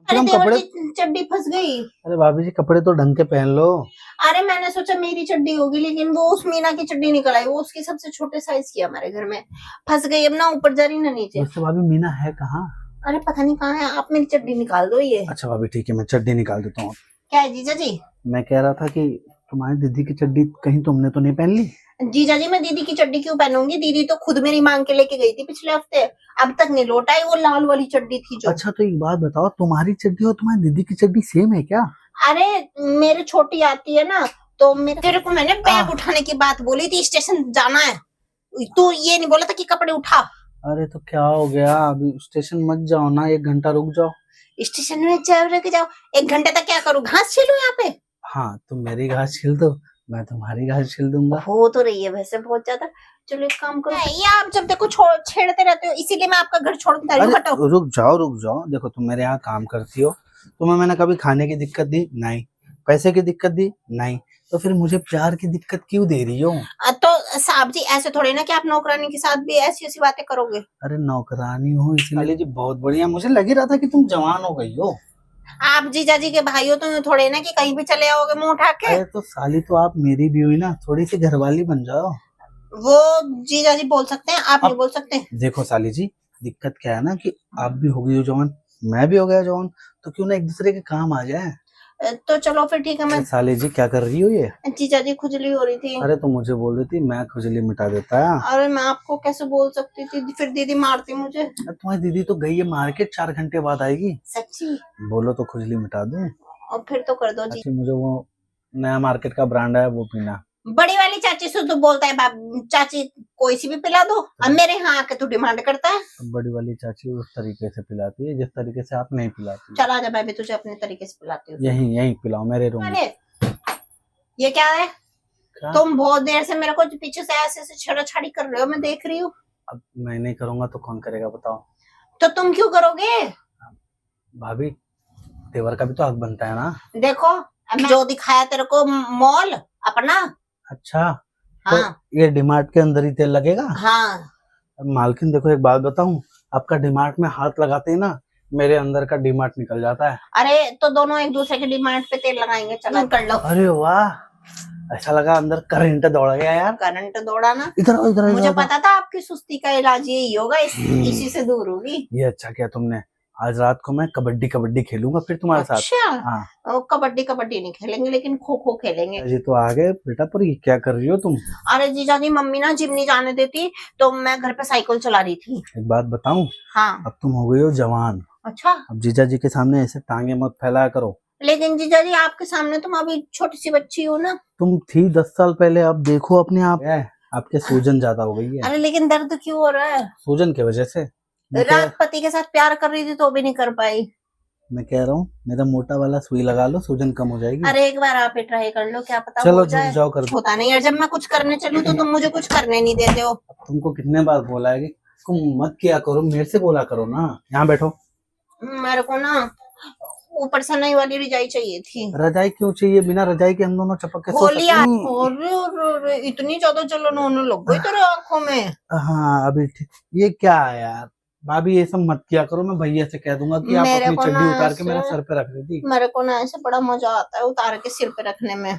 अरे हम देवर कपड़े, जी चड्डी फंस गई। अरे भाभी जी कपड़े तो ढंग के पहन लो। अरे मैंने सोचा मेरी चड्डी होगी, लेकिन वो उस मीना की चड्डी निकल आई। वो उसकी सबसे छोटे साइज की है हमारे घर में, फंस गई। अब ना ऊपर जा रही ना नीचे। वैसे भाभी मीना है कहाँ? अरे पता नहीं कहाँ है। आप मेरी चड्डी निकाल दो ये। अच्छा भाभी ठीक है, मैं चड्डी निकाल देता हूँ। क्या है जीजा जी? मैं कह रहा था कि तुम्हारी दीदी की चड्डी कहीं तुमने तो नहीं पहन ली? जीजा जी मैं दीदी की चड्डी क्यों पहनूंगी? दीदी तो खुद मेरी मांग के लेके गई थी पिछले हफ्ते, अब तक नहीं लौट आई। वो लाल वाली चड्डी थी जो। अच्छा तो एक बात बताओ, तुम्हारी चड्डी और तुम्हारी दीदी की चड्डी सेम है क्या? अरे मेरे छोटी आती है ना, तो तेरे को मैंने बैग उठाने की बात बोली थी, स्टेशन जाना है, तो ये नहीं बोला था कि कपड़े उठा। अरे तो क्या हो गया, अभी स्टेशन मत जाओ ना, 1 घंटा रुक जाओ। स्टेशन में रुक जाओ? 1 घंटे तक क्या करूँ? घास छीलूं यहाँ पे? हाँ तुम मेरी घास छील दो, मैं तुम्हारी घास छील दूंगा। हो तो रही है वैसे बहुत ज्यादा। चलो एक काम करो, ये आप जब देखो छेड़ते रहते हो, इसीलिए मैं आपका घर छोड़ के हटो। रुक जाओ, देखो तुम मेरे यहाँ काम करती हो, तुम्हें मैंने कभी खाने की दिक्कत दी? नहीं। पैसे की दिक्कत दी? नहीं। तो फिर मुझे प्यार की दिक्कत क्यों दे रही हो? तो साहब जी ऐसे थोड़े ना कि आप नौकरानी के साथ भी ऐसी ऐसी बातें करोगे। अरे नौकरानी हो इसलिए जी, बहुत बढ़िया, मुझे लग ही रहा था कि तुम जवान हो गई हो। आप जीजा जी के भाई हो, तो थोड़े ना कि कहीं भी चले आओगे मुंह उठा के। अरे तो साली तो आप मेरी भी हुई ना, थोड़ी सी घरवाली बन जाओ। वो जीजा जी बोल सकते हैं, आप नहीं बोल सकते। देखो साली जी, दिक्कत क्या है ना कि आप भी हो गई हो जवान, मैं भी हो गया जवान, तो क्यों ना एक दूसरे के काम आ जाए। तो चलो फिर ठीक है। मैं साली जी क्या कर रही हो ये? जीजा जी खुजली हो रही थी। अरे तो मुझे बोल देती, मैं खुजली मिटा देता है। अरे मैं आपको कैसे बोल सकती थी, फिर दीदी मारती मुझे। तुम्हारी दीदी तो गई है मार्केट, 4 घंटे बाद आएगी। सच्ची? बोलो तो खुजली मिटा दूं। और फिर तो कर दो जी। अच्छा मुझे वो नया मार्केट का ब्रांड है वो पीना। बड़ी वाली चाची से तो बोलता है बाप, चाची कोई सी भी पिला दो। अब मेरे यहाँ आके तू डिमांड करता है। बड़ी वाली चाची उस तरीके से पिलाती है जिस तरीके से आप नहीं पिलाती। चल आजा, मैं भी तुझे अपने तरीके से पिलाती हूँ। यही पिलाओ मेरे रूम में। अरे ये क्या है? क्या? तुम बहुत देर से मेरे को पीछे से ऐसे छेड़छाड़ी कर रहे हो, मैं देख रही हूँ। अब मैं नहीं करूंगा तो कौन करेगा बताओ? तो तुम क्यों करोगे? भाभी तेवर का भी तो हक बनता है ना। देखो जो दिखाया तेरे को मॉल अपना। अच्छा हाँ। तो ये डीमार्ट के अंदर ही तेल लगेगा? हाँ। मालकिन देखो एक बात बताऊं, आपका डीमार्ट में हाथ लगाते ही ना मेरे अंदर का डीमार्ट निकल जाता है। अरे तो दोनों एक दूसरे के डीमार्ट पे तेल लगाएंगे, चलो कर लो। अरे वाह, ऐसा लगा अंदर करंट दौड़ गया यार। करंट दौड़ा ना? इधर मुझे पता था आपकी सुस्ती का इलाज यही होगा, इसी से दूर होगी। ये अच्छा किया तुमने, आज रात को मैं कबड्डी खेलूंगा फिर तुम्हारे साथ। अच्छा। हाँ। कबड्डी नहीं खेलेंगे, लेकिन खो खो खेलेंगे। जी तो आ गए बेटा, पर ये क्या कर रही हो तुम? अरे जीजा जी मम्मी ना जिम नहीं जाने देती, तो मैं घर पे साइकिल चला रही थी। एक बात बताऊं? हाँ। अब तुम हो गई हो जवान। अच्छा। अब जीजा जी के सामने ऐसे टांगे मत फैलाया करो। लेकिन जीजा जी आपके सामने तुम अभी छोटी सी बच्ची हो ना। तुम थी 10 साल पहले, अब देखो अपने आप। आपके सूजन ज्यादा हो गई है। अरे लेकिन दर्द क्यों हो रहा है? सूजन की वजह से। रात पति के साथ प्यार कर रही थी तो भी नहीं कर पाई। मैं कह रहा हूँ मेरा मोटा वाला सुई लगा लो, सूजन कम हो जाएगी। अरे एक बार आप ही ट्राई कर लो, क्या पता चलो हो जाए। जाओ कर दो। होता नहीं यार, जब मैं कुछ करने चलूं तो तुम मुझे कुछ करने नहीं देते हो। तुमको कितने बार बोला है कि तुम मत किया करो, मेरे से बोला करो ना। यहाँ बैठो। मेरे को ना ऊपर से नई वाली रजाई चाहिए थी। रजाई क्यों चाहिए? बिना रजाई के हम दोनों चपक के सो सकते हैं। अरे इतनी ज्यादा जलन होने लग गई तेरे आंखों में। हाँ अभी ठीक। ये क्या है यार भाभी, ये सब मत किया करो, मैं भैया से कह दूंगा कि आप अपनी चड्डी उतार के मेरे सर पे रख देती। मेरे को ना ऐसे बड़ा मजा आता है उतार के सिर पे रखने में।